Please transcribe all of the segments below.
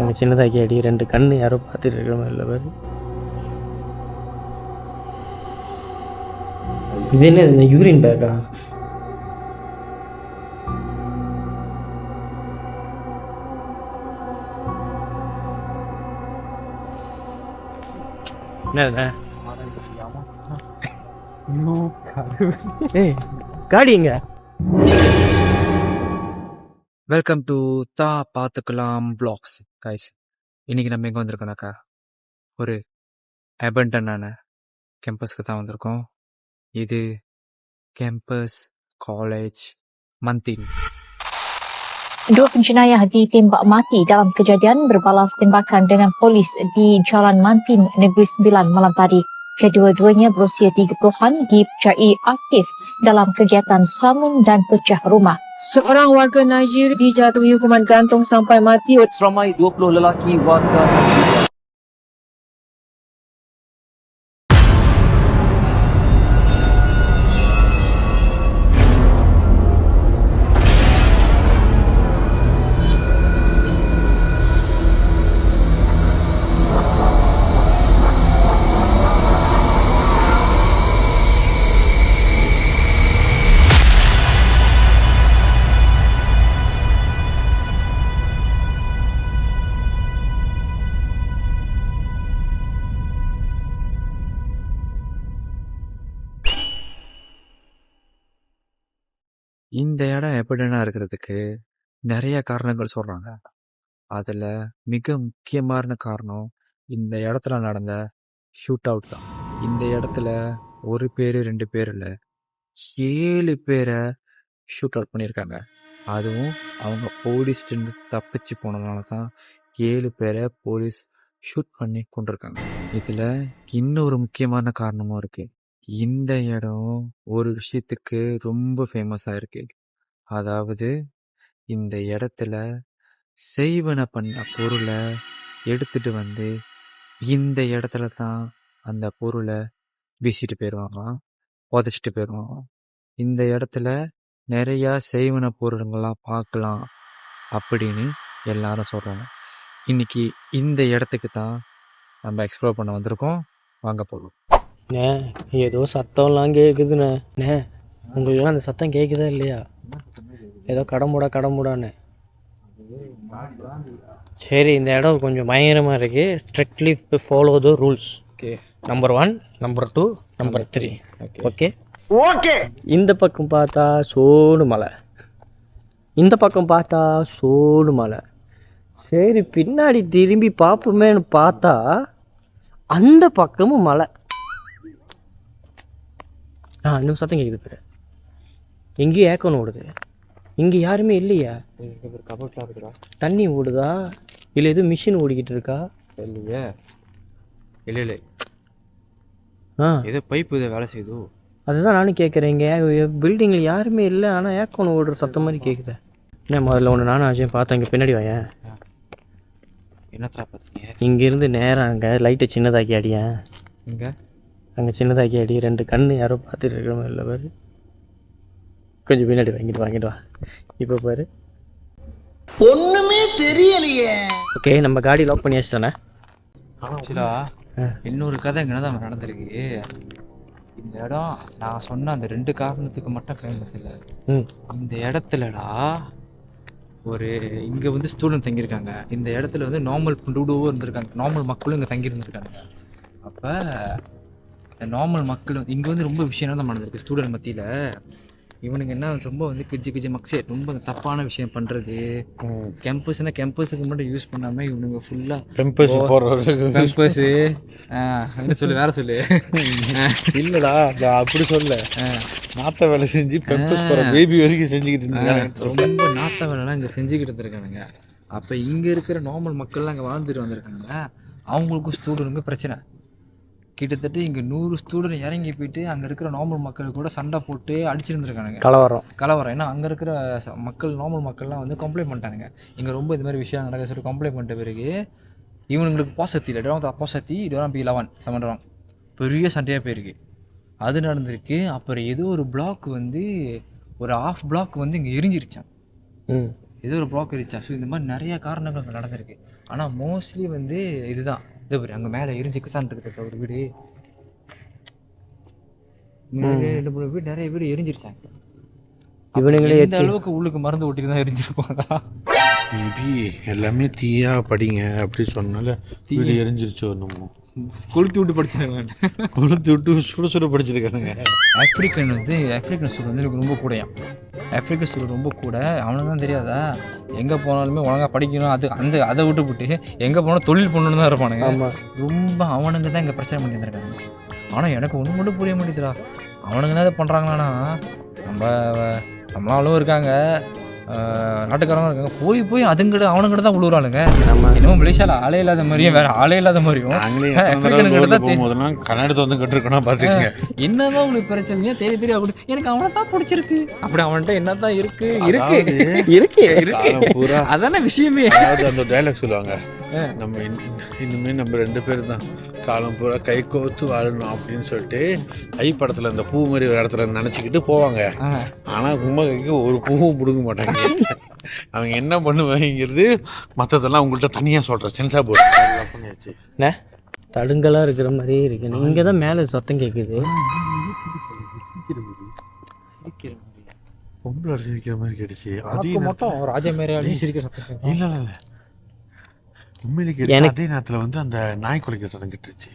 அங்கே சின்னதாக்கி அடி 2 கண்ணு யாரோ பார்த்துட்டு இருக்கிற மாதிரி இல்லை பாரு. இது என்ன இந்த யூரின் பேக்கா? என்ன ஏய் காடிங்க. வெல்கம் டு தா பார்த்துக்கலாம் வ்ளாக்ஸ் கைஸ். இன்னைக்கு நம்ம எங்கே வந்திருக்கோம்னாக்கா ஒரு அபண்டனான கேம்பஸ்க்கு தான் வந்திருக்கோம். இது campus college Mantin. Dua penjenayah ditembak mati dalam kejadian berbalas tembakan dengan polis di Jalan Mantin, Negeri Sembilan malam tadi. Kedua-duanya berusia 30-an dipercayai aktif dalam kegiatan samun dan pecah rumah. Seorang warga Nigeria dijatuhi hukuman gantung sampai mati. Seramai 20 lelaki warga Nigeria. இந்த இடம் எப்படின்னா இருக்கிறதுக்கு நிறைய காரணங்கள் சொல்கிறாங்க. அதில் மிக முக்கியமான காரணம் இந்த இடத்துல நடந்த ஷூட் அவுட் தான். இந்த இடத்துல ஒரு பேர் 2 பேர் இல்லை, 7 பேரை ஷூட் அவுட் பண்ணியிருக்காங்க. அதுவும் அவங்க போலீஸ்ட்டு தப்பிச்சு போனதுனால தான் 7 பேரை போலீஸ் ஷூட் பண்ணி கொண்டிருக்காங்க. இதில் இன்னொரு முக்கியமான காரணமும் இருக்குது. இந்த இடம் ஒரு விஷயத்துக்கு ரொம்ப ஃபேமஸாக இருக்கு. அதாவது இந்த இடத்துல செய்வன பண்ண பொருளை எடுத்துட்டு வந்து இந்த இடத்துல தான் அந்த பொருளை வீசிட்டு போயிடுவாங்களாம், புதைச்சிட்டு போயிடுவாங்களாம். இந்த இடத்துல நிறையா செய்வன பொருளுங்கள்லாம் பார்க்கலாம் அப்படின்னு எல்லாரும் சொல்கிறாங்க. இன்னைக்கு இந்த இடத்துக்கு தான் நம்ம எக்ஸ்ப்ளோர் பண்ண வந்திருக்கோம். வாங்க போகலாம். அண்ணே ஏதோ சத்தம்லாம் கேட்குதுண்ணே. அண்ணே உங்களுக்கெல்லாம் அந்த சத்தம் கேட்குதா இல்லையா? ஏதோ கடமுடான்னு. சரி, இந்த இடம் கொஞ்சம் பயங்கரமாக இருக்குது. Strictly follow the rules. Okay, number 1, number 2, number 3. Okay. இந்த பக்கம் பார்த்தா சோடு மலை, இந்த பக்கம் பார்த்தா சோடு மலை. சரி, பின்னாடி திரும்பி பார்ப்போமேனு பார்த்தா அந்த பக்கமும் மலை. இன்னும் சத்தம் கேட்குது பேர். எங்கேயும் ஏக்கணும் ஓடுது. இங்கே யாருமே இல்லையா? கபோர்ட்லாம் இருக்குடா. தண்ணி ஓடுதா இல்லை எதுவும் மிஷின் ஓடிக்கிட்டு இருக்கா? இல்லையே, இல்லை ஏதோ பைப்பு இதை வேலை செய்யுதோ. அதுதான் நானும் கேட்குறேன். இங்கே பில்டிங்கில் யாருமே இல்லை, ஆனால் ஏக்கணும் ஓடுற சத்தம் மாதிரி கேட்குது. என்ன முதல்ல ஒன்று நானும் ஆச்சும் பார்த்தேன். இங்கே பின்னாடி வாயேன். என்னத்தா பார்த்தீங்க? இங்கேருந்து நேரம் அங்கே லைட்டை சின்னதாக்கி அடியேன். அங்கே சின்னதாக்கி அடி 2 கண்ணு யாரோ பார்த்துட்டு இருக்கிற மாதிரி இல்லை பாரு. கொஞ்சம் பின்னாடி வாங்கிட்டு வா. இப்போ பாரு, ஒண்ணுமே தெரியலையே. ஓகே, நம்ம காடி லாக் பண்ணியாச்சு தானே? இன்னொரு கதை இங்கே தான் நடந்திருக்கு. இந்த இடம் நான் சொன்ன அந்த 2 காரணத்துக்கு மட்டும் ஃபேமஸ் இல்லை. இந்த இடத்துலடா ஒரு இங்கே வந்து ஸ்டூடெண்ட் தங்கியிருக்காங்க. இந்த இடத்துல வந்து நார்மல் டூடுவோ இருந்திருக்காங்க, நார்மல் மக்களும் இங்கே தங்கியிருந்துருக்காங்க. அப்போ இந்த நார்மல் மக்கள் இங்கே வந்து ரொம்ப விஷயம் தான் நடந்திருக்கு. ஸ்டூடெண்ட் மத்தியில் இவனுக்கு என்ன ரொம்ப வந்து கிஜி மக்ஸே ரொம்ப தப்பான விஷயம் பண்ணுறது. கேம்பஸுக்கு மட்டும் யூஸ் பண்ணாமல் இவனுங்க ஃபுல்லாக கேம்பஸு சொல்லு, வேற சொல்லு. இல்லடா அப்படி சொல்ல, நாத்த வேலை செஞ்சு பேபி வரைக்கும் செஞ்சுக்கிட்டு இருந்தாங்க. ரொம்ப நாத்த வேலைலாம் இங்கே செஞ்சுக்கிட்டு இருந்திருக்கானுங்க. அப்போ இங்கே இருக்கிற நார்மல் மக்கள்லாம் அங்கே வாழ்ந்துட்டு வந்திருக்காங்க. அவங்களுக்கும் ஸ்டூடெண்ட்டுக்கும் பிரச்சனை. கிட்டத்தட்ட இங்கே 100 ஸ்டூடெண்ட் இறங்கி போயிட்டு அங்கே இருக்கிற நார்மல் மக்கள் கூட சண்டை போட்டு அடிச்சிருந்துருக்கானுங்க. கலவரம். ஏன்னா அங்கே இருக்கிற நார்மல் மக்கள்லாம் வந்து கம்ப்ளைண்ட் பண்ணிட்டானுங்க. இங்கே ரொம்ப இது மாதிரி விஷயம் நடக்க சொல்லி கம்ப்ளைண்ட் பண்ணிட்ட பிறகு இவனுங்களுக்கு பாசத்தி இல்லை, பாசத்தி இதெல்லாம் P11 சமண்டரம் பெரிய சண்டையாக போயிருக்கு. அது நடந்திருக்கு. அப்புறம் ஏதோ ஒரு பிளாக் வந்து ஒரு ½ பிளாக் வந்து இங்கே எரிஞ்சிருச்சான். ஏதோ ஒரு பிளாக் எரிச்சா. ஸோ இந்த மாதிரி நிறையா காரணங்கள் நடந்திருக்கு. ஆனால் மோஸ்ட்லி வந்து இதுதான் இது பாரு அங்கே மேலே எரிஞ்சு கிசான் இருக்கிற ஒரு வீடு ரெண்டு மூணு வீடு நிறைய வீடு எரிஞ்சிருச்சாங்க. இவனுங்களே எந்த அளவுக்கு உள்ளுக்கு மருந்து ஓட்டிட்டு தான் எரிஞ்சிருப்பாங்க. மேபி எல்லாமே தீயா படிங்க அப்படி சொன்னால வீடு எரிஞ்சிருச்சோ என்னமோ. கொளுத்தி விட்டு படிச்சிருக்காங்க. கொளுத்தி விட்டு சுட சுட படிச்சிருக்கானுங்க. ஆப்ரிக்கன் சூடு வந்து எனக்கு ரொம்ப கூடயாம். ஆப்ரிக்கன் சூடு ரொம்ப கூட. அவனுக்கு தான் தெரியாதா எங்கே போனாலுமே ஒழுங்காக படிக்கணும். அதை விட்டு எங்கே போனாலும் தொழில் பண்ணணுன்னு தான் இருப்பானுங்க. ரொம்ப அவனுங்க தான் இங்கே பிரச்சனை பண்ணி இருந்திருக்காங்க. ஆனால் எனக்கு ஒன்று மட்டும் புரிய மாட்டேதுடா. அவனுங்க தான் இதை பண்ணுறாங்களான்னா நம்மளாலும் இருக்காங்க நாட்டுக்காரங்களும் இருக்காங்க போய் அதுங்கிட்ட அவனுங்கிட்ட தான் விழுவுறானுங்க. இன்னமும் மலேசியாவில் ஆளே இல்லாத மாதிரியும் வேற ஆளே இல்லாத மாதிரியும் கன்னடத்தை வந்து கட்டுருக்கணும் பார்த்துக்கங்க. என்னதான் உங்களுக்கு பிரச்சனையா தேடி எனக்கு அவனை தான் பிடிச்சிருக்கு. அப்படி அவன்கிட்ட என்னதான் இருக்கு அதான விஷயமே. அந்த டைலாக் சொல்லுவாங்க, நம்ம இன்னுமே நம்ம 2 பேரும் தான் காலம் பூரா கை கோத்து வாழணும் அப்படின்னு சொல்லிட்டு ஐ படத்துல அந்த பூ மாதிரி ஒரு இடத்துல நினைச்சுக்கிட்டு போவாங்க. ஆனா கும்ப கைக்கு ஒரு பூவும் பிடுங்க மாட்டாங்க. அவங்க என்ன பண்ணுவாங்கிறது மற்றதெல்லாம் உங்கள்கிட்ட தனியா சொல்றேன். சென்சா போட்டு தடுங்கலா இருக்கிற மாதிரியே இருக்கு. இங்கே தான் மேலே சத்தம் கேட்குது. பொம்பளை சிரிக்கிற மாதிரி கேட்டுச்சு. அது மட்டும் ராஜா மேரி சிரிக்கிற சத்தம் இல்ல உண்மையிலே கேட்டு அதே நேரத்தில் வந்து அந்த நாய் குலைக்கிற சத்தம் கேட்டுருச்சு.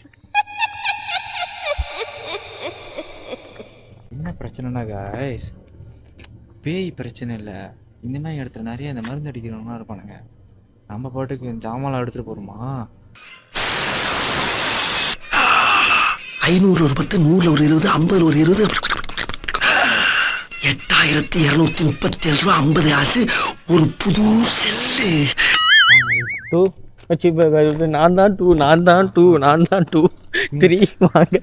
என்ன பிரச்சனைனா காய்ஸ், பேய் பிரச்சனை இல்லை. இந்த மாதிரி இடத்துல நிறைய இந்த மருந்து அடிக்கிறவங்களாம் இருப்பானுங்க. நம்ம பாட்டுக்கு ஜாமான் எடுத்துகிட்டு போகிறோமா 500 ஒரு 10, 100 ஒரு 20, 50 ஒரு 20, 8237 ரூபா 50 காசு ஒரு புது செல்லு. நான் தான் 2 3 வாங்க.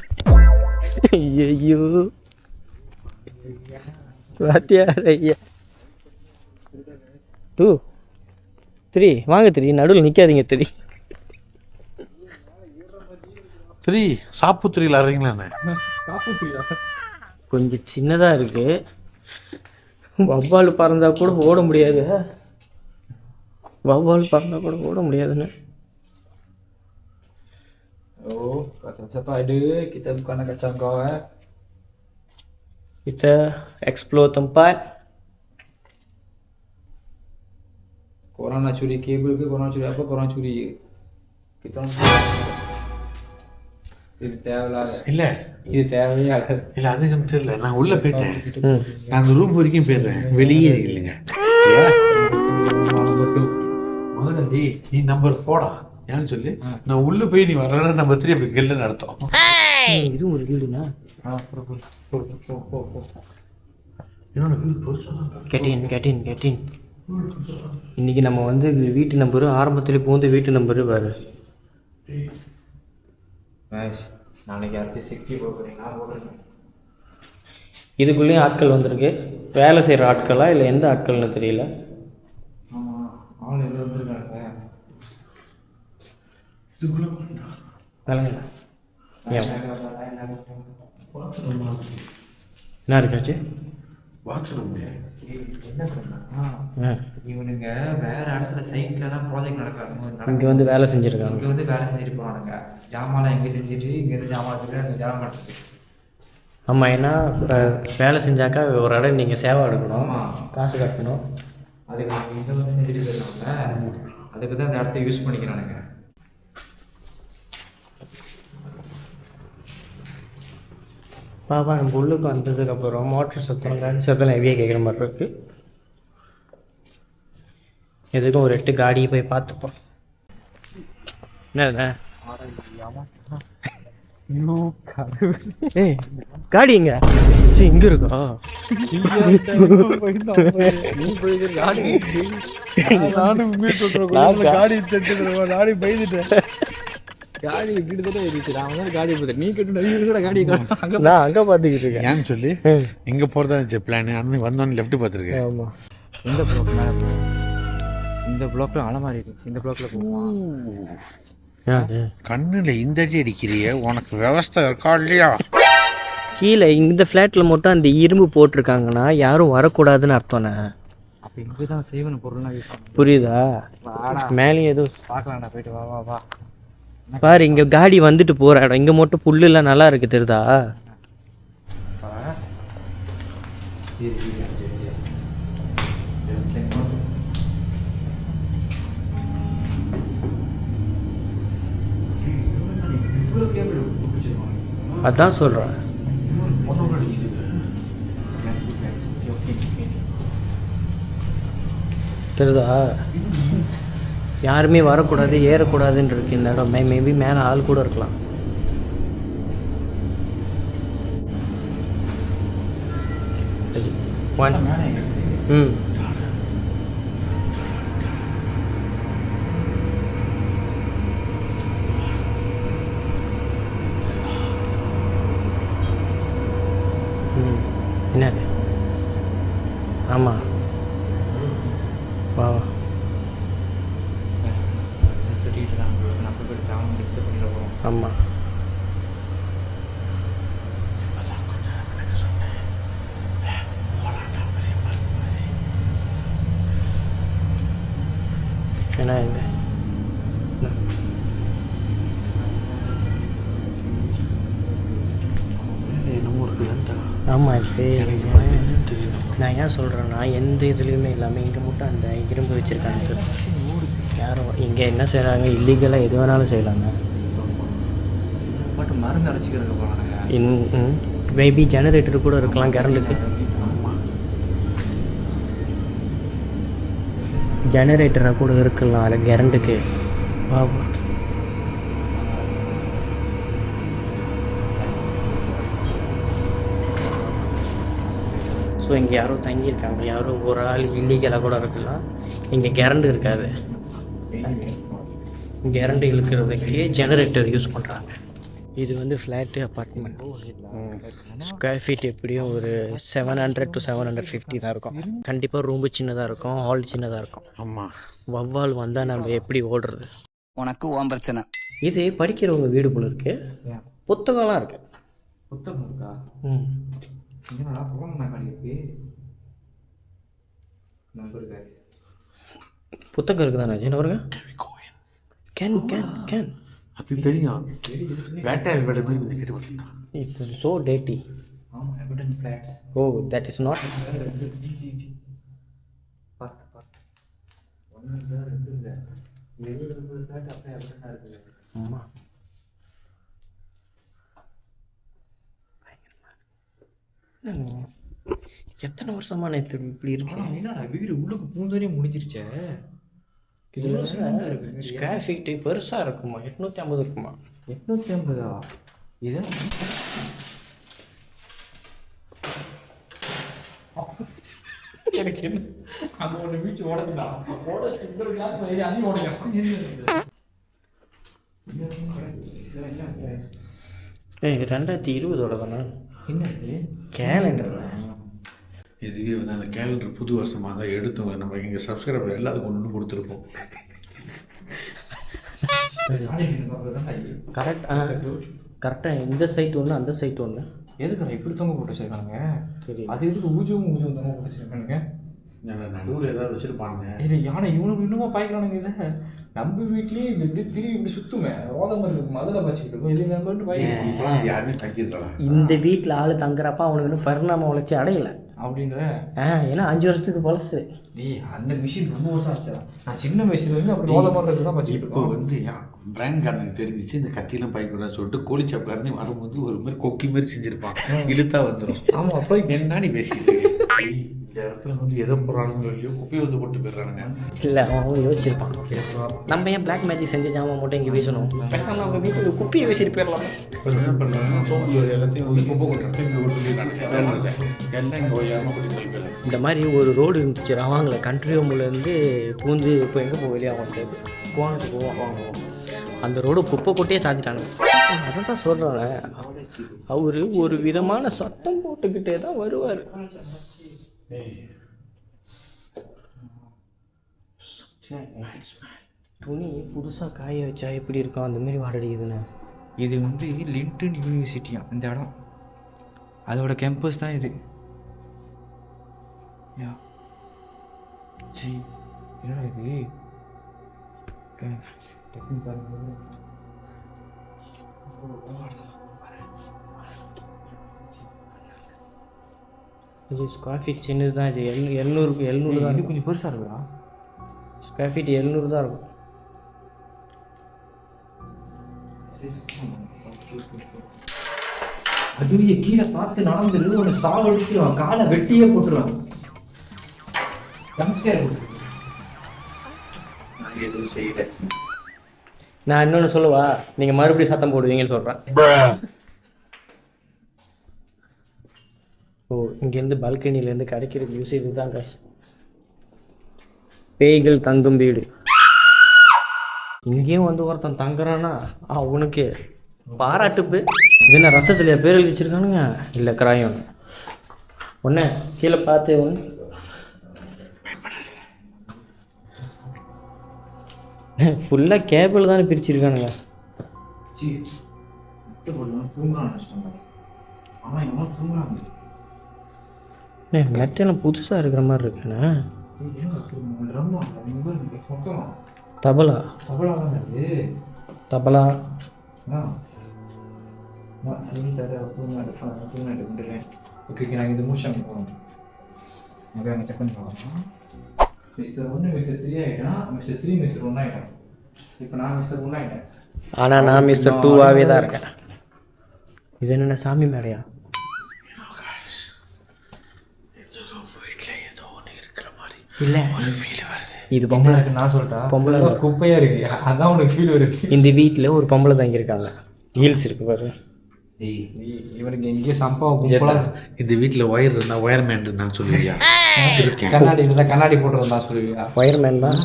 ஐயோ வாத்தியார் ஐயா 2 3 வாங்க 3 நடுவில் நிற்காதீங்க 3 சாப்புத்திரியில் அறிங்களா? கொஞ்சம் சின்னதாக இருக்கு. வவ்வால் பறந்தா கூட ஓட முடியாது. முடியாதுன்னு. siapa ada kita bukan nak kacau kau Kita explore tempat. korang nak curi kabel ke korang curi apa korang curi je kita orang இது தேவையில்லாத இல்ல அது எனக்கு தெரியல. நான் உள்ள போயிட்டேன். நான் அந்த ரூம் வரைக்கும் போயிடுறேன். வெளியே இல்லைங்க. முதல்ல நீ நம்பர் 4 ஏன்னு சொல்லி நான் உள்ள போய் நீ வர்றேன்னா நம்பர் 3 போய் கெல்லுன்னு அர்த்தம். இது ஒரு வீடுனா கேட்டீன். இன்னைக்கு நம்ம வந்து வீட்டு நம்பரு ஆரம்பத்துல போந்து வீட்டு நம்பரு வேறு. நாளைக்கு அரைச்சி 60 போடுறீங்களா? போடுறேன். இதுக்குள்ளேயும் ஆட்கள் வந்திருக்கு. வேலை செய்கிற ஆட்களா இல்லை எந்த ஆட்கள்னு தெரியல. ஆமாம் ஆள் எவ்வளோ வந்துருக்காங்க. என்ன இருக்காச்சு என்ன பண்ணா இவனுங்க வேற இடத்துல சைட்லலாம் ப்ராஜெக்ட் நடக்காது. இங்கே வந்து வேலை செஞ்சுருக்காங்க. இங்கே வந்து வேலை செஞ்சுட்டு போனானுங்க. ஜாமான்லாம் எங்கே செஞ்சுட்டு இங்கேருந்து ஜாமான் எடுத்துட்டு அங்கே ஜாமான் எடுத்துட்டு. ஆமாம், ஏன்னா வேலை செஞ்சாக்கா ஒரு இடம் நீங்கள் சேவை எடுக்கணும், காசு கட்டணும். அதுக்கு நாங்கள் இங்கே வந்து செஞ்சுட்டு போயிருக்காங்க. அதுக்கு தான் இந்த இடத்த யூஸ் பண்ணிக்கிறானுங்க. பாப்பா நம்ம உள்ளுக்கு வந்ததுக்கப்புறம் மோட்டர் சத்தம் காடி சத்தம் ஹெவியாக கேட்குற மாதிரி இருக்குது. எதுக்கும் ஒரு 8 காடியை போய் பார்த்துப்போம். என்ன ஏய் காடி எங்க இங்கே இருக்கா? நானும் பயந்துட்டேன். காடி கிட்டத்தட்ட இருந்துச்சு. நான் வந்து காடி போட்டேன். நீ கட்டு காடி நான் அங்கே பார்த்துக்கிட்டு இருக்கேன். ஏன்னு சொல்லி இங்கே போகிறதா இருந்துச்சு பிளான். அங்கே வந்தோன்னு லெஃப்ட் பார்த்துருக்கேன். ஆமாம், இந்த ப்ளாக் மேலே போகும். இந்த ப்ளாக்ல அலமாரி இருந்துச்சு. இந்த ப்ளாக்ல போவோம். கண்ணுல இந்த அடி அடிக்கிறிய, உனக்கு விவஸ்தை இருக்கா இல்லையா? கீழே இந்த ஃப்ளாட்டில் மட்டும் அந்த இரும்பு போட்டிருக்காங்கன்னா யாரும் வரக்கூடாதுன்னு அர்த்தம்ண்ணே. அப்போ இங்கே தான் செய்வன பொருள்லாம் யூஸ் பண்ணுவோம். புரியுதா? வாடா மேலே ஏதோ பார்க்கலாம்டா, போயிட்டு வா வா வா. பாரு, இங்கே காடி வந்துட்டு போகிற இடம். இங்கே மட்டும் புல்லுலாம் நல்லா இருக்கு தெரியுதா? அதான் சொல்கிறேன். தெரியுதா? யாருமே வரக்கூடாது, ஏறக்கூடாதுன்னு இருக்கு இந்த இடம். மேபி மேலே ஆள் கூட இருக்கலாம். ஒன் ம் என்னது? ஆமாம், வா வா. ஆமாம், என்ன இது? ஆமாம், இது நான் ஏன் சொல்கிறேன்னா, எந்த இதுலேயுமே இல்லாமல் இங்கே மட்டும் அந்த இரும்பு வச்சுருக்காங்க. யாரும் இங்கே என்ன செய்கிறாங்க? இல்லீகலாக எது வேணாலும் செய்யலாங்க. பட் மருந்து அடைச்சிக்கிறதுக்கு போகிறாங்க. மேபி ஜெனரேட்டர் கூட இருக்கலாம் கரண்ட்டுக்கு. ஜெனரேட்டராக கூட இருக்கலாம் அதில் கரண்ட்டுக்கு. வா வா. ஸோ இங்கே யாரோ தங்கியிருக்காங்க. யாரோ ஒரு ஆள் இல்லீகலாக கூட இருக்கலாம். இங்கே கரண்ட் இருக்காது. கரண்ட் இழுக்கிறதுக்கு ஜெனரேட்டர் யூஸ் பண்ணுறாங்க. இது வந்து ஃப்ளாட்டு அப்பார்ட்மெண்ட். ஸ்கொயர் ஃபீட் எப்படியும் ஒரு 700 to 750 தான் இருக்கும். கண்டிப்பாக ரூம்பு சின்னதாக இருக்கும், ஹால் சின்னதாக இருக்கும். ஆமாம், வவ்வால் வந்தால் நம்ம எப்படி ஓடுறது? உனக்கு ஓம் பிரச்சனை. இது படிக்கிறவங்க வீடு போல இருக்கு. புத்தகம்லாம் இருக்கு. புத்தகம் இருக்கா? ம் என்னடா போகணும் நான் கடைக்கு நம்பர் காய்ஸ். புத்தகம் இருக்குதானே ஜெனவருங்க? கேன் கேன் கேன் அது தெரியும். வேட்டையாள் வேட மாதிரி கொஞ்சம் கேட்டு பார்த்தீங்கன்னா இட்ஸ் ஸோ டேட்டி. ஆமாம், evident flats. Oh, that is not. பார்த்து பார்த்து ஒன்று இல்லை, ரெண்டு இல்லை, 70 ஃப்ளாட் அப்படியே எவிடனாக இருக்குது. ஆமாம், எத்தனை வருஷமா நேற்று இப்படி இருக்கு? என்னடா வீடு உள்ளுக்கு பூந்தோரே முடிஞ்சிருச்சே. இதில் ஸ்கொயர் ஃபீட்டு பெருசாக இருக்குமா? 850 இருக்குமா? 850? இது எனக்கு என்ன அந்த ஒன்று வீச்சு உடச்சுடா இன்னொரு கிளாஸ் ஏறி அதையும் உடையும். ஏய், 2020 தானே? என்னது கேலண்டர்? இதுவே வந்து அந்த கேலண்டர் புது வருஷமாக தான் எடுத்தோம். நம்ம எங்கள் சப்ஸ்கிரைபர் எல்லாத்துக்கும் ஒன்று கொடுத்துருப்போம். கரெக்டாக இந்த சைட் ஒன்று, அந்த சைட் ஒன்று. எதுக்கு இப்படி தொங்க போட்டு வச்சிருக்கானுங்க? சரி, அது எதுக்கு ஊஜும் தொங்க போட்டு வச்சிருக்கானுங்க? நடுவில் ஏதாவது வச்சுருப்பானுங்க. இல்லை யானை இவனுக்கு இன்னுமா பாய்க்கலானுங்க. இதை நம்ம வீட்லேயே இந்த இப்படி திரும்பி இப்படி சுற்றுமே ரோத மாதிரி இருக்கும், அதில் வச்சுக்கிட்டு இருக்கும். இது நம்ம பாய்க்கலாம். யாருமே தங்கியிருக்கலாம். இந்த வீட்டில் ஆள் தங்குறப்ப அவனுக்கு இன்னும் பரிணாம வளர்ச்சி அடையலை அப்படின்ற. ஏன்னா 5 வருஷத்துக்கு பழசு. அந்த மிஷின் ரொம்ப வருஷம் ஆச்சு. நான் சின்ன வயசுலேருந்து அப்படி ரோத மாதிரி இருக்கு தான் வச்சுக்கிட்டு இப்போ இருக்கோம். வந்து பிராண்ட்காரனுக்கு தெரிஞ்சிச்சு இந்த கத்தியெல்லாம் பாய்க்கூடாதுன்னு சொல்லிட்டு கோழிச்சாப்காரனே வரும்போது ஒரு மாதிரி கொக்கி மாதிரி செஞ்சுருப்பான். இழுத்தா வந்துடும். ஆமாம், அப்போ என்ன நீ பேசிக்கிட்டு இருக்க? இந்த இடத்துல வந்து எதை போடுறானுங்க இல்லையோ குப்பையை வந்து போட்டு போயிடுறானுங்க. இல்லை, அவன் யோசிச்சிருப்பான், நம்ம ஏன் பிளாக் மேஜிக் செஞ்ச ஜாமான் மட்டும் இங்கே வீசணும், பேசாமல் நம்ம வீட்டுக்கு குப்பியை வீசிட்டு போயிடலாம். இப்போ என்ன பண்ணுறாங்கன்னா தோப்பு எல்லாத்தையும் வந்து குப்பை கொட்டுறதுக்கு இங்கே ஒரு சொல்லிடுறாங்க. எல்லாம் இங்கே ஓயாமல் கொட்டி கழிப்பிடலாம். இந்த மாதிரி ஒரு ரோடு இருந்துச்சு அவங்கள கண்ட்ரி ஹோம்லேருந்து பூந்து இப்போ எங்கே போக வெளியே அவங்க கோவத்துக்கு போவாங்க. அந்த ரோடு குப்பை கொட்டியே சாத்திட்டாங்க. அதை தான் சொல்கிறேன், அவர் ஒரு விதமான சத்தம் போட்டுக்கிட்டே தான் வருவார். துணி புதுசாக காய வச்சா எப்படி இருக்கும் அந்த மாதிரி வாடடிக்குதுண்ணே. இது வந்து லிண்டன் யூனிவர்சிட்டியா இந்த இடம், அதோட கேம்பஸ் தான் இது. என்னடா இது டக்குன்னு பாருங்க. ஸ்கொயர் ஃபீட் சின்னது தான் இது. 700 தான். இது கொஞ்சம் பெருசாக இருக்குதா? ஸ்கொயர் ஃபீட் 700 தான் இருக்கும். அதுவே கீழே பார்த்து நடந்துரு உன்னை சாவடிச்சிருவான், காலை வெட்டியே போட்டுருவான். நான் எதுவும் செய்யல. நான் இன்னொன்று சொல்லவா, நீங்கள் மறுபடியும் சத்தம் போடுவீங்கன்னு சொல்கிறேன். ஓ, இங்கேருந்து பால்கனிலேருந்து கிடைக்கிற வியூஸ் இது தான் guys. பேய்கள் தங்கும் வீடு. இங்கேயும் வந்து ஒருத்தன் தங்குறானா அவனுக்கு பாராட்டுப்பு. இது என்ன ரத்தத்துலையா பேர் எழுதி வச்சிருக்கானுங்க? இல்லை கிராயம். ஒன்று கீழே பார்த்து ஒன்று ஃபுல்லாக கேபிள் தானே பிரிச்சிருக்கானுங்க. மெட்டெல்லாம் புதுசாக இருக்கிற மாதிரி இருக்குண்ணே. தபலா தபலா ஓகே, நாங்கள் இது முடிச்சாங்க போகிறோம். அங்கே செக் பண்ணி பார்க்கலாம். மிஸ்டர் 1 மிஸ்டர் 3 ஆகிட்டான், மிஸ்டர் 3 மிஸ்டர் 1 ஆகிட்டான். இப்போ நான் மிஸ்டர் 1 ஆகிட்டேன். ஆனால் நான் மிஸ்டர் 2வாகவே தான் இருக்கேன். இது என்னென்ன சாமி மேடையா? இல்லை இது பொம்பளை இருக்கு. நான் சொல்லிட்டேன் பொம்பளை குப்பையாக இருக்கு, அதான் உனக்கு ஃபீல் வருது. இந்த வீட்டில் ஒரு பொம்பளை தங்கியிருக்காங்க. ஹீல்ஸ் இருக்கு பாரு. இவனுக்கு எங்கேயோ சம்பவம் கும்பலாக. இந்த வீட்டில் ஒயர் இருந்தால் ஒயர்மேன் இருந்தான்னு சொல்லுவியா? இருக்கேன். கண்ணாடி இருந்தால் கண்ணாடி போட்டுருந்தா சொல்லுவியா? ஒயர்மேன் தான்.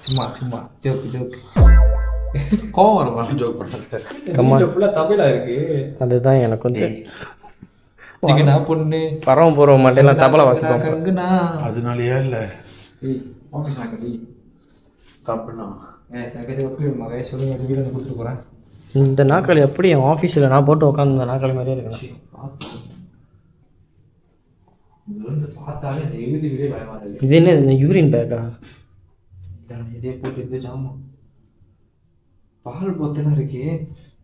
சும்மா சும்மா ஜோக்கு கோவம் வரும் ஜோக் பண்ணுறது. ஃபுல்லாக தமிழா இருக்கு. அதுதான் எனக்கு வந்து சிக்கனா பொண்ணு பரவம் போகிற மாட்டேலாம் தபலை வாசிப்போம். கங்குனா அதனாலயா இல்லை ஆஃபீஸ் நாக்கடி தப்புனா மகேஷ் சொல்லுங்க, வீடு வந்து கொடுத்துட்டு போகிறேன். இந்த நாக்கள் எப்படி என் ஆஃபீஸில் நான் போட்டு உட்காந்து இந்த நாக்கள் மாதிரியே இருக்கணும். பார்த்தாலே இந்த எழுதி வீடே பயமா இருக்கு. இது என்ன இந்த யூரின் பேக்கா? இதே போட்டு இந்த ஜாமான் பால் பொத்தனா இருக்கு.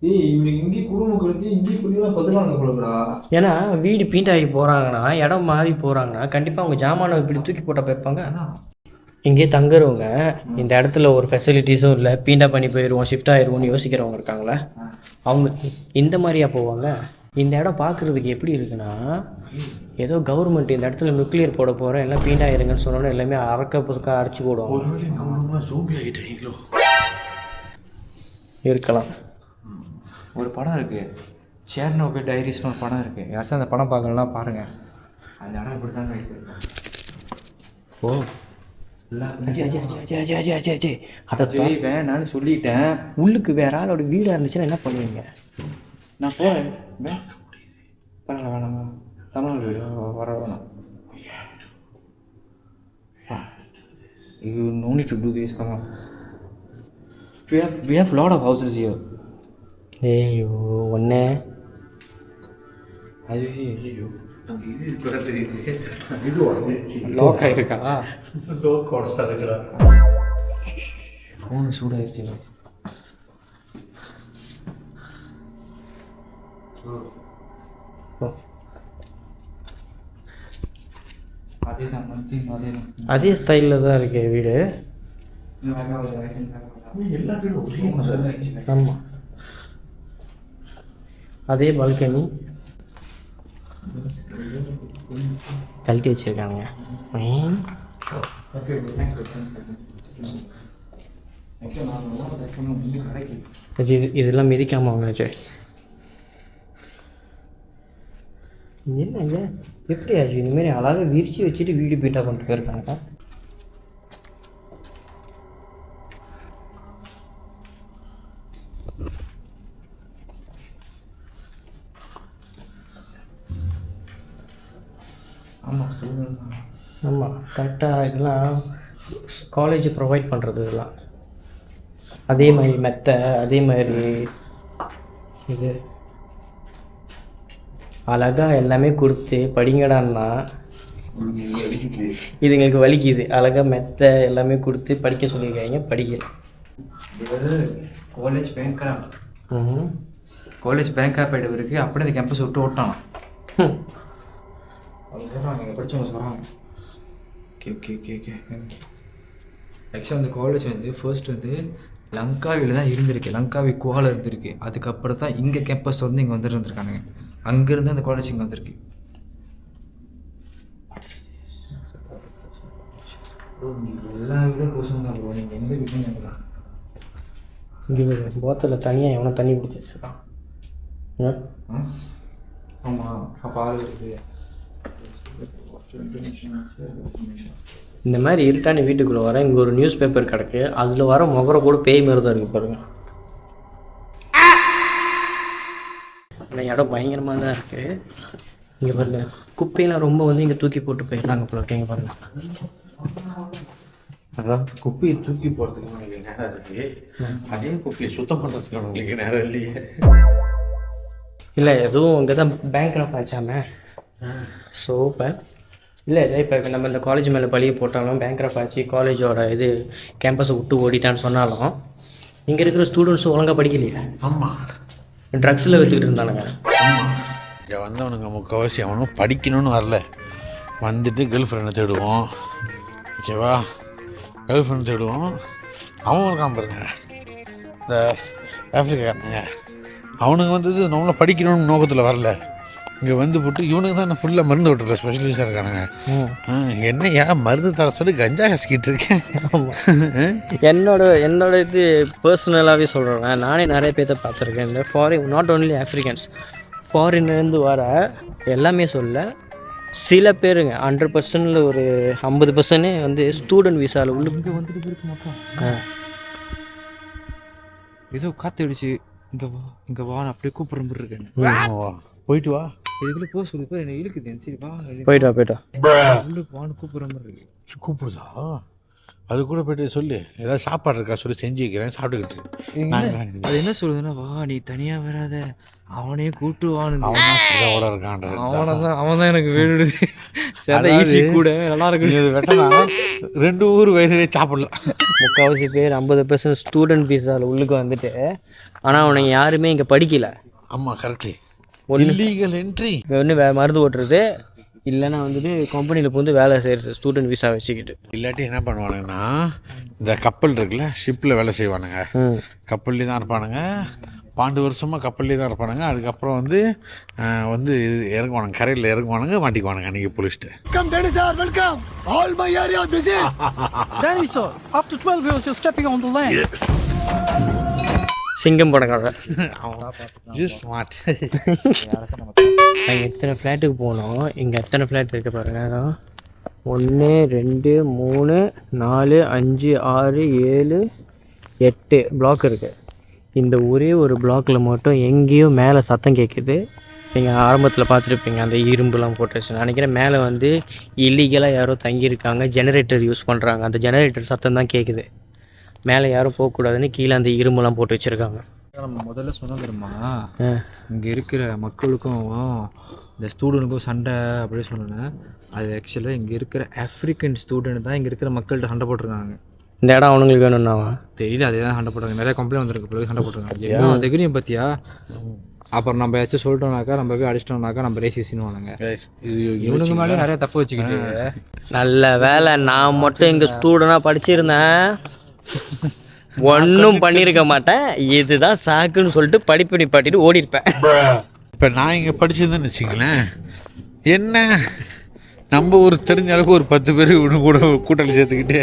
இவனுக்கு இங்கே குடும்பம் கழிச்சு இங்கே குடியெல்லாம் பதிலான கொடுக்குறா. ஏன்னா வீடு பீண்டாகி போகிறாங்கன்னா, இடம் மாறி போகிறாங்கன்னா கண்டிப்பாக அவங்க ஜாமானை இப்படி தூக்கி போட்டால் போயிருப்பாங்க. இங்கே தங்குறவங்க இந்த இடத்துல ஒரு ஃபெசிலிட்டிஸும் இல்லை, பீண்டா பண்ணி போயிடுவோம், ஷிஃப்ட் ஆயிடுவோம்னு யோசிக்கிறவங்க இருக்காங்களே, அவங்க இந்த மாதிரியா போவாங்க? இந்த இடம் பார்க்குறதுக்கு எப்படி இருக்குன்னா, ஏதோ கவர்மெண்ட் இந்த இடத்துல நியூக்ளியர் போட போகிறேன் எல்லாம் பீண்டாயிருங்கன்னு சொன்னோன்னே எல்லாமே அரைக்க புதுக்காக அரைச்சி போடுவாங்க. இருக்கலாம். ஒரு படம் இருக்குது, சேர்னோபில் டைரிஸ்னு ஒரு படம் இருக்குது. யாராச்சும் அந்த படம் பார்க்கலன்னா பாருங்கள். அந்த இடம் இப்படி தான் வயசு இருக்கும். ஓ அதை வேணான்னு சொல்லிட்டேன். உள்ளுக்கு வேற ஆளோட வீடாக இருந்துச்சுன்னா என்ன பண்ணுவீங்க? நான் போகிறேன். பரவாயில்ல, வேணாமா? தமிழ் வீடு வர வேணாம். You no need to do this, come on. We have lot of houses here. ஐயோ ஒன்று ஐயோ லாக் ஆகிருக்கா? ஃபோன் சூடாயிருச்சு. அதே ஸ்டைலில் தான் இருக்கு வீடு. ஆமாம், அதே பால்கனி கழட்டி வச்சுருக்காங்க. இதெல்லாம் மிதிக்காமல் வாங்கினாச்சு. என்ன எப்படி ஆச்சு? இந்தமாரி அழகாக விரிச்சு வச்சுட்டு வீடு பீட்டா கொண்டு போயிருக்காங்க. ஆமாம், கரெக்டாக இதெல்லாம் காலேஜ் ப்ரொவைட் பண்ணுறது. இதெல்லாம் அதே மாதிரி மெத்தை, அதே மாதிரி இது அழகாக எல்லாமே கொடுத்து படிங்கடான்னா இதுங்களுக்கு வலிக்குது. அழகாக மெத்த எல்லாமே கொடுத்து படிக்க சொல்லியிருக்காங்க, படிக்கல. காலேஜ் பேங்க்ரா காலேஜ் பேங்காக போயிட்டு அப்படியே இந்த கேம்பஸ் விட்டு ஓட்டான். அவங்க சொல்கிறாங்க, படித்தவங்க சொல்கிறாங்க. ஓகே ஓகே ஓகே ஓகே ஆக்சுவலாக அந்த காலேஜ் வந்து ஃபர்ஸ்ட் வந்து லங்காவியில் தான் இருந்திருக்கு, லங்காவி குவாவில் இருந்திருக்கு. அதுக்கப்புறம் தான் இங்கே கேம்பஸ் வந்து இங்கே வந்துட்டு இருந்திருக்கானுங்க. அங்கேருந்து அந்த காலேஜ் இங்கே வந்திருக்கு. எல்லா வீடும் கோசம் தான் ப்ரோ. நீங்கள் எந்த வீடும் நினைக்கலாம். இங்கே போத்தில் தனியாக எவனோ தண்ணி பிடிச்சி வச்சுருக்கான். ஆமாம், அப்போ ஆள் இருக்குது. இந்த மாதிரி இருட்டான வீட்டுக்குள்ளே வர இங்கே ஒரு நியூஸ் பேப்பர் கிடக்கு. அதில் வர முகரை கூட பேய் மாதிரி தான் இருக்குது பாருங்க. ஆனால் இடம் பயங்கரமாக தான் இருக்குது. இங்கே பாருங்க, குப்பையெல்லாம் ரொம்ப வந்து இங்கே தூக்கி போட்டு போயிடலாங்க போல இருக்கு. இங்கே பாருங்க, அதான் குப்பையை தூக்கி போகிறதுக்கு உங்களுக்கு நேரம் இருக்குது, அதே குப்பையை சுத்தம் பண்ணுறதுக்கு உங்களுக்கு நேரம் இல்லையே. இல்லை எதுவும் இங்கே தான் பேங்க்கில் பாய்ச்சாமே. ஸோ இப்போ நம்ம இந்த காலேஜ் மேலே பழிய போட்டாலும் பேங்க்கில் பாய்ச்சி காலேஜோட இது கேம்பஸை விட்டு ஓடிட்டான்னு சொன்னாலும் இங்கே இருக்கிற ஸ்டூடெண்ட்ஸும் ஒழுங்காக படிக்கலையே. ஆமாம், ட்ரக்ஸில் வச்சுக்கிட்டு இருந்தானுங்க. ஆமாம், இங்கே வந்தவனுங்க முக்கால்வாசி அவனும் படிக்கணும்னு வரல, வந்துட்டு கேர்ள் ஃப்ரெண்டை தேடுவோம். ஓகேவா, கேர்ள் ஃப்ரெண்ட் தேடுவோம். அவன் இருக்கான் பாருங்க, இந்த ஆஃப்ரிக்காரனுங்க, அவனுங்க வந்தது நம்மள படிக்கணும்னு நோக்கத்தில் வரல, இங்கே வந்து போட்டு இவனுக்கு தான் நான் ஃபுல்லாக மருந்து விட்டுற ஸ்பெஷலிஸ்டாக இருக்கானுங்க. என்னையா மருந்து தர சொல்லி கஞ்சா கசிக்கிட்டு இருக்கேன். என்னோட இது பர்சனலாகவே சொல்கிறேன். நானே நிறைய பேர்த்த பார்த்துருக்கேன். இந்த ஃபாரின், நாட் ஓன்லி ஆஃப்ரிக்கன்ஸ், ஃபாரின்லேருந்து வர எல்லாமே சொல்ல சில பேருங்க 100%ல் ஒரு 50% வந்து ஸ்டூடெண்ட் விசாவில் உள்ள வந்துட்டு இருக்க மாட்டோம். ஏதோ காற்று அடிச்சு இங்கே வா அப்படியே கூப்பிட்ற மாதிரி இருக்கேன். போயிட்டு வா, இதுக்குள்ளே போக சொல்லி போய் என்ன இழுக்குது. சரி வா, போயிட்டா உள்ள வான்னு கூப்பிட்ற மாதிரி இருக்கு. கூப்பிடுதா? அது கூட போய்ட்டு சொல்லு, ஏதாவது சாப்பாடு இருக்கா சொல்லி செஞ்சு வைக்கிறேன், சாப்பிட்டுக்கிட்டு. அது என்ன சொல்லுதுன்னா, வா நீ தனியாக வராத, அவனே கூட்டுவான்னு. அவன் தான் எனக்கு வேணுது. ஈஸி கூட நல்லா இருக்கு. வெட்டனா 2 ஊர் வயசுலேயே சாப்பிடலாம். முக்கால்வாசி பேர் 50% ஸ்டூடெண்ட் விசாவில் உள்ளுக்கு வந்துட்டு, ஆனால் அவனுங்க யாருமே இங்கே படிக்கலை. ஆமாம், கரெக்டு. ஒன்று இல்லீகல் என்ட்ரி, ஒன்று மருந்து ஓட்டுறது, இல்லைன்னா வந்துட்டு கம்பெனியில் போந்து வேலை செய்கிறது ஸ்டூடெண்ட் விசா வச்சுக்கிட்டு. இல்லாட்டி என்ன பண்ணுவானுங்கன்னா, இந்த கப்பல் இருக்குல்ல, ஷிப்பில் வேலை செய்வானுங்க, கப்பல்லே தான் இருப்பானுங்க, 12 வருஷமாக கப்பல்லே தான் இருப்பானுங்க. அதுக்கப்புறம் வந்து இறங்குவானுங்க, கரையில் இறங்குவானுங்க, மாட்டிக்குவானுங்க அன்றைக்கி போலீஸ்ட்டு. Welcome all my area this is Danny sir, after 12 years you're stepping on the land. சிங்கம் படம் கதை. ஸ்மார்ட். நாங்கள் எத்தனை ஃப்ளாட்டுக்கு போனோம், இங்கே எத்தனை ஃப்ளாட் இருக்குது பாருங்க. 1 2 3 4 5 6 7 8 பிளாக் இருக்குது. இந்த ஒரே ஒரு பிளாக்கில் மட்டும் எங்கேயோ மேலே சத்தம் கேட்குது. நீங்கள் ஆரம்பத்தில் பார்த்துருப்பீங்க, அந்த இரும்புலாம் போட்டு வச்சு நினைக்கிறேன். மேலே வந்து இல்லீகலாக யாரோ தங்கியிருக்காங்க, ஜெனரேட்டர் யூஸ் பண்ணுறாங்க. அந்த ஜெனரேட்டர் சத்தம் தான் கேட்குது. மேலே யாரும் போகக்கூடாதுன்னு கீழே அந்த இரும்புலாம் போட்டு வச்சுருக்காங்க. நம்ம முதல்ல சொன்னோம் தெரியுமா, இங்கே இருக்கிற மக்களுக்கும் இந்த ஸ்டூடெண்ட்டுக்கும் சண்டை அப்படி சொன்னேன். அது ஆக்சுவலாக இங்கே இருக்கிற ஆஃப்ரிக்கன் ஸ்டூடெண்ட் தான் இங்கே இருக்கிற மக்கள்கிட்ட சண்டை போட்டிருக்காங்க. இந்த இடம் அவனுங்களுக்கு வேணும்னா தெரியல, அதே தான் சண்டை போடுறாங்க. நிறைய கம்ப்ளைண்ட் வந்திருக்கு, பிறகு சண்டை போட்டிருக்காங்க. என்ன தைரியம் பார்த்தியா? அப்புறம் நம்ம ஏதாச்சும் சொல்லிட்டோம்னாக்கா, நம்ம போய் அடிச்சிட்டோம்னாக்கா நம்ம ரேசிஸ்ட்னுவானுங்க. இவனுக்கு மேலே நிறைய தப்பு வச்சுக்கிட்டு. நல்ல வேலை நான் மட்டும் இங்கே ஸ்டூடெண்டாக படிச்சிருந்தேன், ஒன்றும் பண்ணியிருக்க மாட்டேன். இதுதான் சாக்குன்னு சொல்லிட்டு படிப்பு நிப்பாட்டிட்டு ஓடி இருப்பேன். இப்போ நான் இங்கே படிச்சிருந்தேன்னு வச்சுங்களேன், என்ன நம்ம ஒரு தெரிஞ்ச அளவுக்கு ஒரு 10 பேர் இவனு கூட கூட்டணி சேர்த்துக்கிட்டு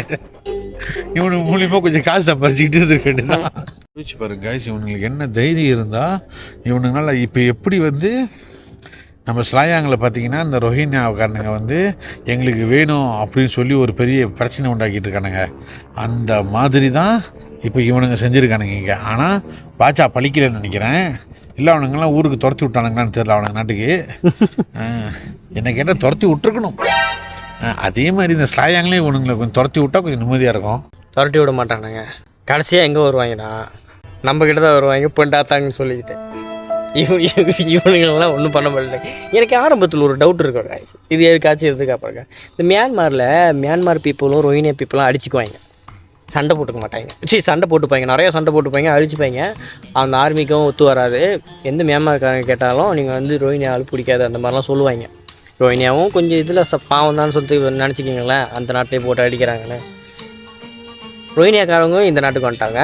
இவனுக்கு மூலியமாக கொஞ்சம் காசு சம்பாரிச்சிக்கிட்டு இருந்துக்க வேண்டியதான். யோசிச்சு பாருங்க, இவனுங்களுக்கு என்ன தைரியம் இருந்தால் இவனுங்களால இப்போ எப்படி வந்து நம்ம ஸ்லாயாங்கில் பார்த்தீங்கன்னா இந்த ரோஹின்யாக்காரனுங்க வந்து எங்களுக்கு வேணும் அப்படின்னு சொல்லி ஒரு பெரிய பிரச்சனை உண்டாக்கிட்டு இருக்கானுங்க. அந்த மாதிரி தான் இப்போ இவனுங்க செஞ்சுருக்கானுங்க இங்கே. ஆனால் பாச்சா பழிக்கலைன்னு நினைக்கிறேன், இல்லை அவனுங்கெல்லாம் ஊருக்கு துரத்தி விட்டானுங்களான்னு தெரியல. அவனுங்க நாட்டுக்கு என்ன கேட்டால் துரத்தி விட்டுருக்கணும். அதே மாதிரி இந்த ஸ்லாயாங்லேயே இவனுங்களை கொஞ்சம் துரத்தி விட்டால் கொஞ்சம் நிம்மதியாக இருக்கும். துரட்டி விட மாட்டானுங்க. கடைசியாக எங்கே வருவாங்கடா, நம்ம கிட்ட தான் வருவாங்க, பொண்டாத்தாங்கன்னு சொல்லிக்கிட்டு. இவனுங்கெல்லாம் ஒன்றும் பண்ண முடியல. எனக்கு ஆரம்பத்தில் ஒரு டவுட் இருக்கும் guys. இது எதுக்காச்சும் பாருங்க. இந்த மியான்மார் பீப்புளும் ரோஹினியா பீப்புளும் அடிச்சுக்குவாங்க, சண்டை போட்டுக்க மாட்டாங்க. சண்டை போட்டுப்பாங்க, நிறையா சண்டை போட்டுப்பாங்க, அழிச்சுப்பாங்க. அந்த ஆர்மிக்கும் ஒத்து வராது. எந்த மியான்மார்காரங்க கேட்டாலும் நீங்கள் வந்து ரோஹினியா ஆள் பிடிக்காது அந்த மாதிரிலாம் சொல்லுவாங்க. ரோஹினியாவும் கொஞ்சம் இதில் பாவம் தான் சொல்லிட்டு நினச்சிக்கிங்களேன், அந்த நாட்டிலே போட்டு அடிக்கிறாங்கன்னு. ரோஹினியாக்காரங்க இந்த நாட்டுக்கு வந்துட்டாங்க,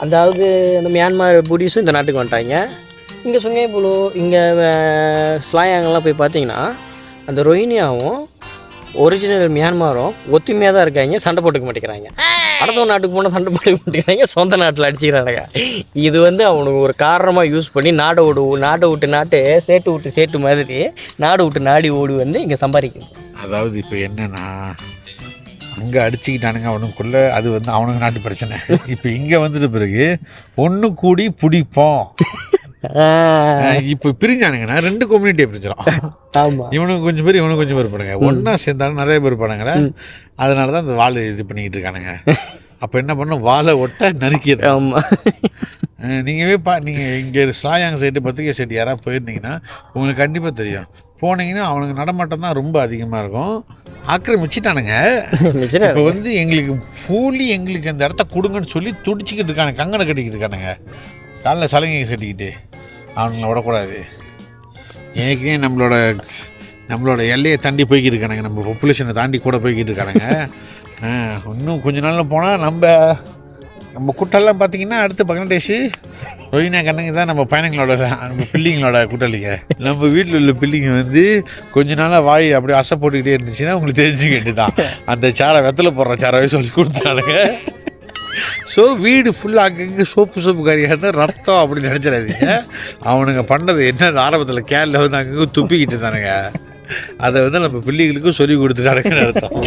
அதாவது அந்த மியான்மார் புடிஸும் இந்த நாட்டுக்கு வந்துட்டாங்க. இங்கே சுங்கைபுலு இங்கே ஸ்லாயாங்கெல்லாம் போய் பார்த்தீங்கன்னா அந்த ரோஹினியாவும் ஒரிஜினல் மியான்மாரும் ஒத்துமையாக தான் இருக்காங்க, சண்டை போட்டுக்க மாட்டேங்கிறாங்க. அடுத்த நாட்டுக்கு போனால் சண்டை போட்டுக்க மாட்டேங்கிறாங்க, சொந்த நாட்டில் அடிச்சுக்கிறாங்க. இது வந்து அவனுக்கு ஒரு காரணமாக யூஸ் பண்ணி நாட்டை விட்டு சேட்டு மாதிரி நாடு விட்டு நாடி ஓடி வந்து இங்கே சம்பாதிக்குது. அதாவது இப்போ என்னன்னா, அங்கே அடிச்சுக்கிட்டானுங்க அவனுக்குள்ள, அது வந்து அவனுக்கு நாட்டு பிரச்சனை. இப்போ இங்கே வந்துட்ட பிறகு ஒன்று கூடி பிடிப்போம். இப்போ பிரிஞ்சானுங்கன்னா 2 கம்யூனிட்டியை பிரிஞ்சிடும். ஆமாம், இவனுக்கு கொஞ்சம் பேர் இவனுக்கு கொஞ்சம் பேர் பண்ணுங்க, ஒன்றா சேர்ந்தாலும் நிறைய பேர் பண்ணுங்களே. அதனால தான் அந்த வாழை இது பண்ணிக்கிட்டு இருக்கானுங்க. அப்போ என்ன பண்ணும், வாழை ஒட்ட நறுக்கிடு. ஆமாம், நீங்கள் இங்கே ஸ்லாயாங் சைடு பத்திரிகை சைடு யாராவது போயிருந்தீங்கன்னா உங்களுக்கு கண்டிப்பாக தெரியும். போனீங்கன்னா அவனுக்கு நடமாட்டம் தான் ரொம்ப அதிகமாக இருக்கும். ஆக்கிரமிச்சிட்டானுங்க. இப்போ வந்து எங்களுக்கு அந்த இடத்த கொடுங்கன்னு சொல்லி துடிச்சிக்கிட்டு இருக்கானுங்க, கங்கனை கட்டிக்கிட்டு இருக்கானுங்க, காலில் சலங்கை கட்டிக்கிட்டு. அவனுங்களை விடக்கூடாது. ஏற்கனவே நம்மளோட எல்லையை தாண்டி போய்கிட்டு இருக்கானுங்க, நம்ம பாப்புலேஷனை தாண்டி கூட போய்கிட்டு இருக்கானுங்க. இன்னும் கொஞ்ச நாளில் போனால் நம்ம கூட்டெல்லாம் பார்த்தீங்கன்னா அடுத்து பங்களாதேஷ் ரோஹினியா கண்ணுங்க தான் நம்ம நம்ம பிள்ளைங்களோட கூட்டாளிங்க. நம்ம வீட்டில் உள்ள பிள்ளைங்க வந்து கொஞ்ச நாளாக வாய் அப்படியே அசை போட்டுக்கிட்டே இருந்துச்சுன்னா உங்களுக்கு தெரிஞ்சுக்கிட்டு தான் அந்த சாரை வெத்தலை போடுற சாராவே சொல்லி கொடுத்தானுங்க. ஸோ வீடு ஃபுல்லாக அங்கங்கே சோப்பு காரியாக இருந்தால் ரத்தம் அப்படின்னு நினச்சிடாதீங்க. அவனுங்க பண்ணது என்ன, ஆரம்பத்தில் கேலில் வந்து அங்கங்கே துப்பிக்கிட்டு தானுங்க. அதை வந்து நம்ம பிள்ளைகளுக்கும் சொல்லி கொடுத்துட்டானுங்கன்னு அர்த்தம்.